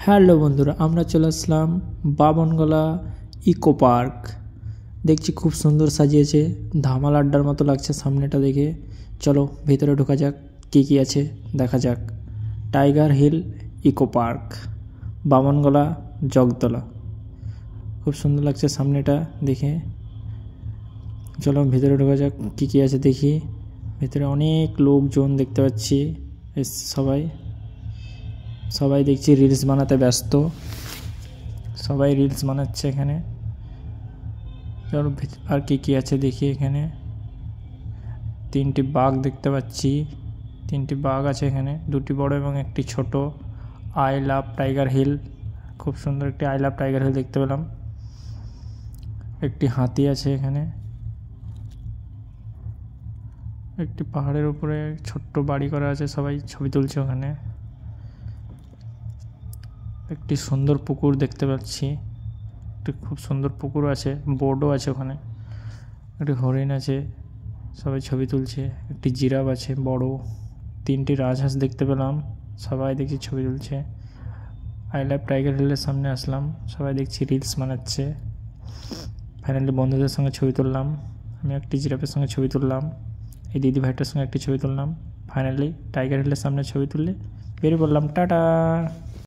Hello বন্ধুরা, আমরা চলে আসলাম বাবনগোলা ইকো পার্ক। দেখছি খুব সুন্দর সাজিয়েছে, ধামাল আড্ডার মতো লাগছে সামনেটা দেখে। চলো ভিতরে ঢোকা যাক, কী আছে দেখা যাক। Tiger hill eco park, Bamangola, Jagatala. খুব সুন্দর লাগছে সামনেটা দেখে। চলো ভিতরে ঢোকা যাক, কী আছে দেখি। ভিতরে অনেক লোকজন দেখতে পাচ্ছি, সবাই দেখছি রিলস বানাতে ব্যস্ত। সবাই রিলস বানাচ্ছে এখানে। চলো আর কী আছে দেখি। এখানে তিনটি বাঘ দেখতে পাচ্ছি, তিনটি বাঘ আছে এখানে, দুটি বড় এবং একটি ছোট। আই লাভ টাইগার হিল, খুব সুন্দর একটি আই লাভ টাইগার হিল দেখতে পেলাম। একটি হাতি আছে এখানে। একটি পাহাড়ের উপরে ছোট্ট বাড়ি করা আছে, সবাই ছবি তুলছে ওখানে। একটি সুন্দর পুকুর দেখতে পাচ্ছি, একটি খুব সুন্দর পুকুর আছে, বোর্ডও আছে ওখানে। একটি হরিণ আছে, সবাই ছবি তুলছে। একটি জিরাফ আছে বড়। তিনটি রাজহাঁস দেখতে পেলাম, সবাই দেখছি ছবি তুলছে। আই লাভ টাইগার হিলের সামনে আসলাম, সবাই দেখছি রিলস বানাচ্ছে। ফাইনালি বন্ধুদের সঙ্গে ছবি তুললাম। আমি একটি জিরাফের সঙ্গে ছবি তুললাম, এই দিদি ভাইটার সঙ্গে একটি ছবি তুললাম। ফাইনালি টাইগার হিলের সামনে ছবি তুললে বেরিয়ে পড়লাম। টাটা।